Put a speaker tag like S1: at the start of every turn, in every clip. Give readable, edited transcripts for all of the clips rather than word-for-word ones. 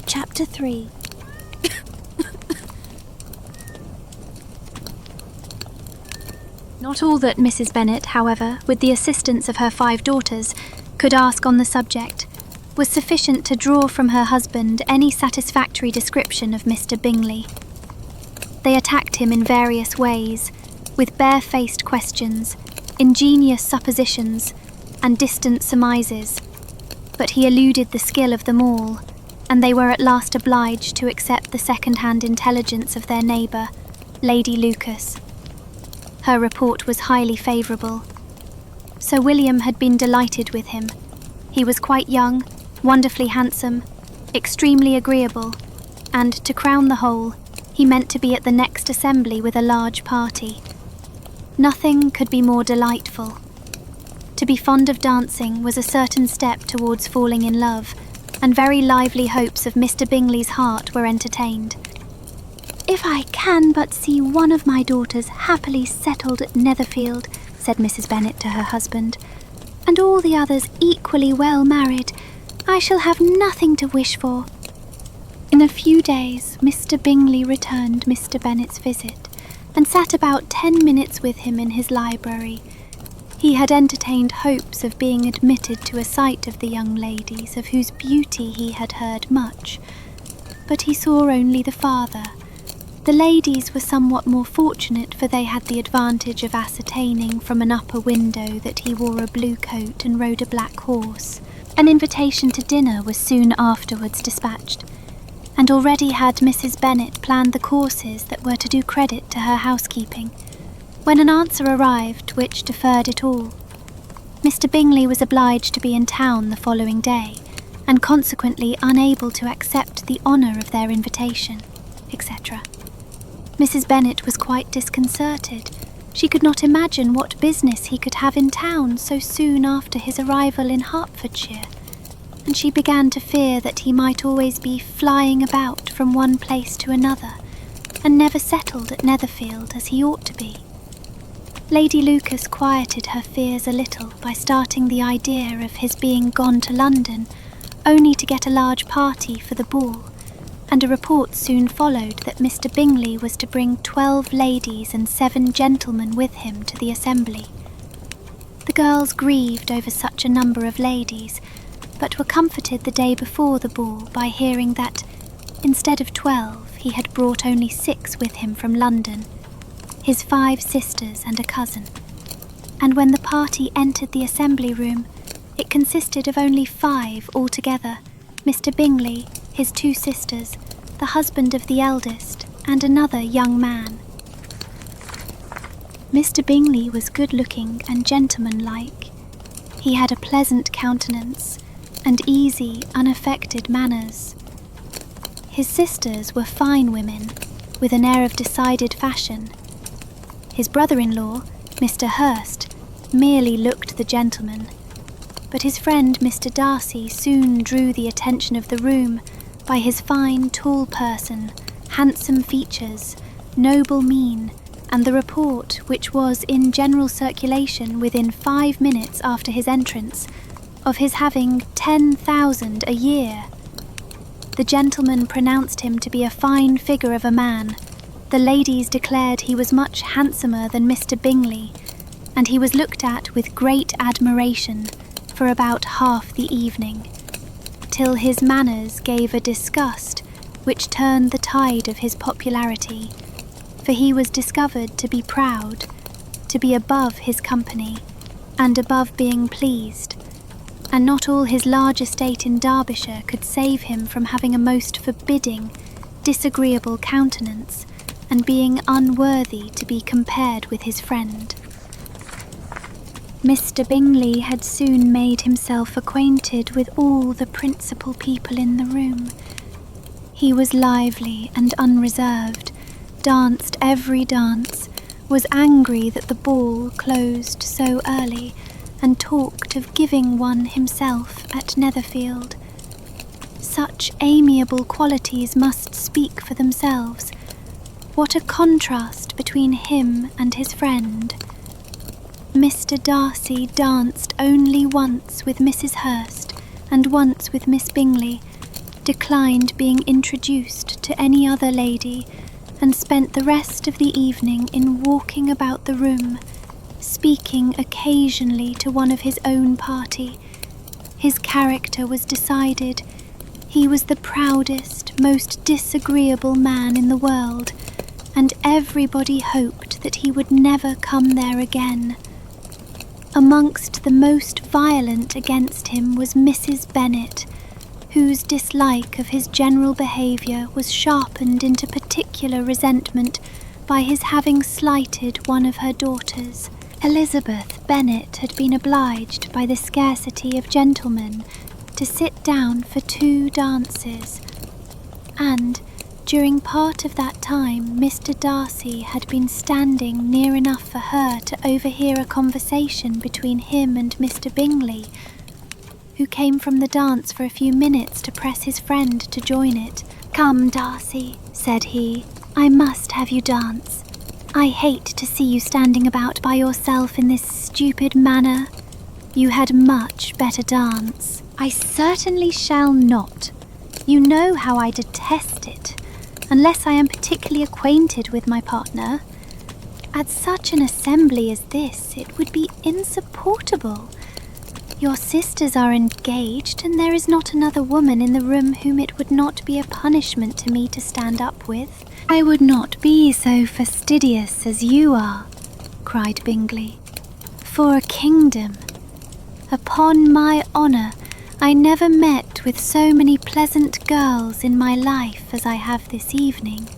S1: Chapter 3. Not all that Mrs. Bennet, however, with the assistance of her 5 daughters, could ask on the subject, was sufficient to draw from her husband any satisfactory description of Mr. Bingley. They attacked him in various ways, with bare-faced questions, ingenious suppositions, and distant surmises, but he eluded the skill of them all, and they were at last obliged to accept the second-hand intelligence of their neighbour, Lady Lucas. Her report was highly favourable. Sir William had been delighted with him. He was quite young, wonderfully handsome, extremely agreeable, and, to crown the whole, he meant to be at the next assembly with a large party. Nothing could be more delightful. To be fond of dancing was a certain step towards falling in love, and very lively hopes of Mr. Bingley's heart were entertained. "If I can but see one of my daughters happily settled at Netherfield," said Mrs. Bennet to her husband, "and all the others equally well married, I shall have nothing to wish for." In a few days, Mr. Bingley returned Mr. Bennet's visit, and sat about 10 minutes with him in his library. He had entertained hopes of being admitted to a sight of the young ladies, of whose beauty he had heard much, but he saw only the father. The ladies were somewhat more fortunate, for they had the advantage of ascertaining from an upper window that he wore a blue coat and rode a black horse. An invitation to dinner was soon afterwards dispatched, and already had Mrs. Bennet planned the courses that were to do credit to her housekeeping, when an answer arrived which deferred it all. Mr. Bingley was obliged to be in town the following day, and consequently unable to accept the honour of their invitation, etc. Mrs. Bennet was quite disconcerted. She could not imagine what business he could have in town so soon after his arrival in Hertfordshire, and she began to fear that he might always be flying about from one place to another, and never settled at Netherfield as he ought to be. Lady Lucas quieted her fears a little by starting the idea of his being gone to London, only to get a large party for the ball, and a report soon followed that Mr. Bingley was to bring 12 ladies and 7 gentlemen with him to the assembly. The girls grieved over such a number of ladies, but were comforted the day before the ball by hearing that, instead of 12, he had brought only 6 with him from London, his 5 sisters and a cousin. And when the party entered the assembly room, it consisted of only 5 altogether: Mr. Bingley, his 2 sisters, the husband of the eldest, and another young man. Mr. Bingley was good-looking and gentlemanlike. He had a pleasant countenance and easy, unaffected manners. His sisters were fine women, with an air of decided fashion. His brother-in-law, Mr. Hurst, merely looked the gentleman, but his friend Mr. Darcy soon drew the attention of the room by his fine, tall person, handsome features, noble mien, and the report which was in general circulation within 5 minutes after his entrance, of his having 10,000 a year. The gentleman pronounced him to be a fine figure of a man. The ladies declared he was much handsomer than Mr. Bingley, and he was looked at with great admiration for about half the evening, till his manners gave a disgust which turned the tide of his popularity, for he was discovered to be proud, to be above his company, and above being pleased, and not all his large estate in Derbyshire could save him from having a most forbidding, disagreeable countenance, and being unworthy to be compared with his friend. Mr. Bingley had soon made himself acquainted with all the principal people in the room. He was lively and unreserved, danced every dance, was angry that the ball closed so early, and talked of giving one himself at Netherfield. Such amiable qualities must speak for themselves. What a contrast between him and his friend! Mr. Darcy danced only once with Mrs. Hurst and once with Miss Bingley, declined being introduced to any other lady and spent the rest of the evening in walking about the room, speaking occasionally to one of his own party. His character was decided. He was the proudest, most disagreeable man in the world, and everybody hoped that he would never come there again. Amongst the most violent against him was Mrs. Bennet, whose dislike of his general behaviour was sharpened into particular resentment by his having slighted one of her daughters. Elizabeth Bennet had been obliged by the scarcity of gentlemen to sit down for 2 dances, and during part of that time Mr. Darcy had been standing near enough for her to overhear a conversation between him and Mr. Bingley, who came from the dance for a few minutes to press his friend to join it. "Come, Darcy," said he, "I must have you dance. I hate to see you standing about by yourself in this stupid manner. You had much better dance." "I certainly shall not. You know how I detest it, unless I am particularly acquainted with my partner. At such an assembly as this, it would be insupportable. Your sisters are engaged, and there is not another woman in the room whom it would not be a punishment to me to stand up with." "I would not be so fastidious as you are," cried Bingley. "For a kingdom! Upon my honour, I never met with so many pleasant girls in my life as I have this evening,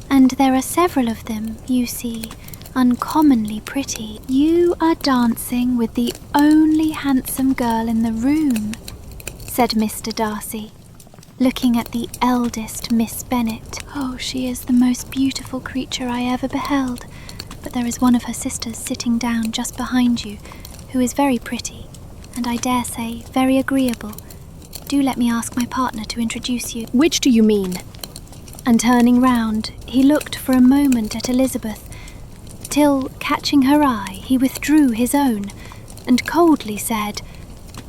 S1: and there are several of them, you see, uncommonly pretty." "You are dancing with the only handsome girl in the room," said Mr. Darcy, looking at the eldest Miss Bennet. "Oh, she is the most beautiful creature I ever beheld, but there is one of her sisters sitting down just behind you, who is very pretty, and I dare say very agreeable. Do let me ask my partner to introduce you."
S2: "Which do you mean?"
S1: And turning round, he looked for a moment at Elizabeth, till, catching her eye, he withdrew his own, and coldly said,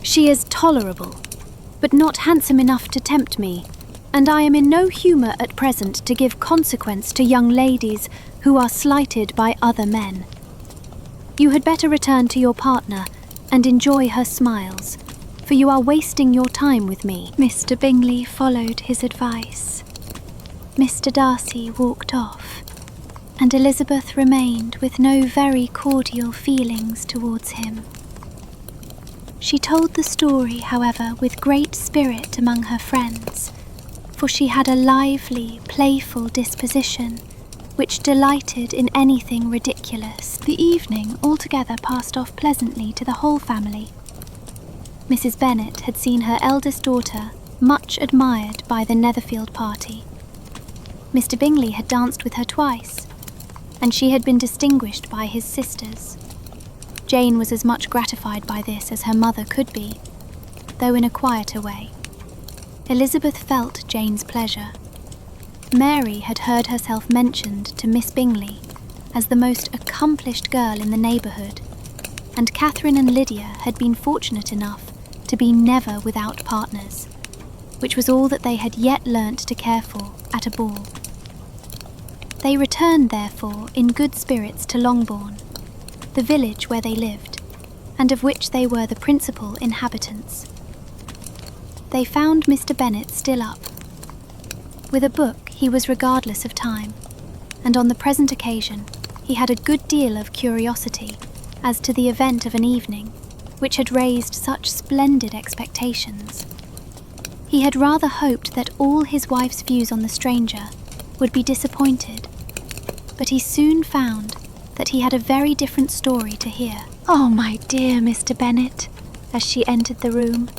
S1: "She is tolerable, but not handsome enough to tempt me, and I am in no humour at present to give consequence to young ladies who are slighted by other men. You had better return to your partner and enjoy her smiles, for you are wasting your time with me." Mr. Bingley followed his advice. Mr. Darcy walked off, and Elizabeth remained with no very cordial feelings towards him. She told the story, however, with great spirit among her friends, for she had a lively, playful disposition, which delighted in anything ridiculous. The evening altogether passed off pleasantly to the whole family. Mrs. Bennet had seen her eldest daughter much admired by the Netherfield party. Mr. Bingley had danced with her twice, and she had been distinguished by his sisters. Jane was as much gratified by this as her mother could be, though in a quieter way. Elizabeth felt Jane's pleasure. Mary had heard herself mentioned to Miss Bingley as the most accomplished girl in the neighbourhood, and Catherine and Lydia had been fortunate enough to be never without partners, which was all that they had yet learnt to care for at a ball. They returned, therefore, in good spirits to Longbourn, the village where they lived, and of which they were the principal inhabitants. They found Mr. Bennet still up. With a book he was regardless of time, and on the present occasion he had a good deal of curiosity as to the event of an evening which had raised such splendid expectations. He had rather hoped that all his wife's views on the stranger would be disappointed, but he soon found that he had a very different story to hear. "Oh, my dear Mr. Bennet," as she entered the room,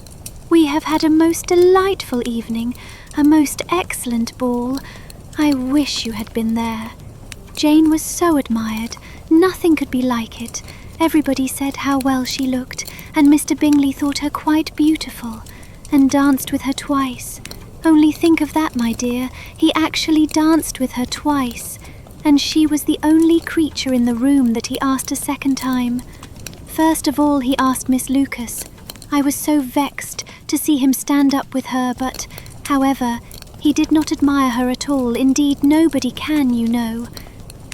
S1: "we have had a most delightful evening, a most excellent ball. I wish you had been there. Jane was so admired, nothing could be like it. Everybody said how well she looked, and Mr. Bingley thought her quite beautiful, and danced with her twice. Only think of that, my dear, he actually danced with her twice, and she was the only creature in the room that he asked a second time. First of all he asked Miss Lucas. I was so vexed to see him stand up with her, but However, he did not admire her at all, indeed nobody can, you know,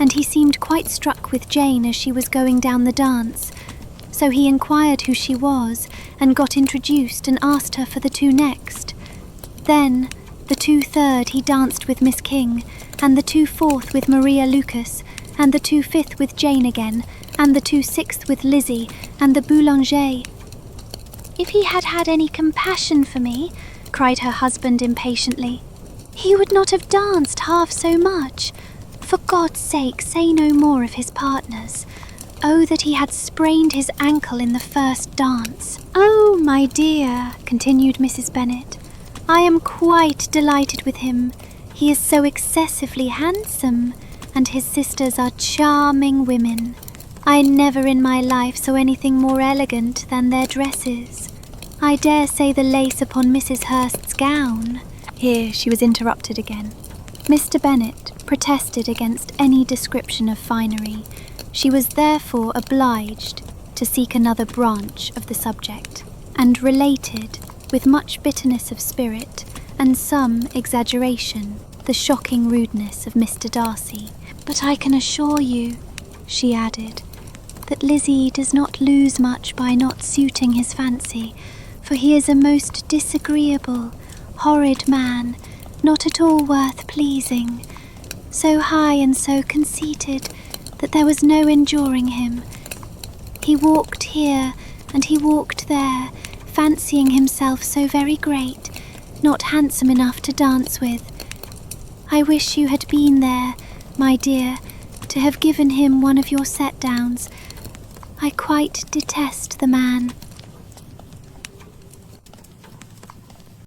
S1: and he seemed quite struck with Jane as she was going down the dance. So he inquired who she was, and got introduced and asked her for the two next. Then, the 2/3 he danced with Miss King, and the 2/4 with Maria Lucas, and the 2/5 with Jane again, and the 2/6 with Lizzie, and the boulanger. If he had had any compassion for me, cried her husband impatiently, he would not have danced half so much. For God's sake, say no more of his partners. Oh, that he had sprained his ankle in the first dance. Oh, my dear, continued Mrs. Bennet, I am quite delighted with him. He is so excessively handsome, and his sisters are charming women. I never in my life saw anything more elegant than their dresses. I dare say the lace upon Mrs. Hurst's gown. Here she was interrupted again. Mr. Bennet protested against any description of finery. She was therefore obliged to seek another branch of the subject, and related, with much bitterness of spirit and some exaggeration, the shocking rudeness of Mr. Darcy. But I can assure you, she added, that Lizzie does not lose much by not suiting his fancy, for he is a most disagreeable, horrid man, not at all worth pleasing, so high and so conceited that there was no enduring him. He walked here and he walked there, fancying himself so very great, not handsome enough to dance with. I wish you had been there, my dear, to have given him one of your set-downs. I quite detest the man.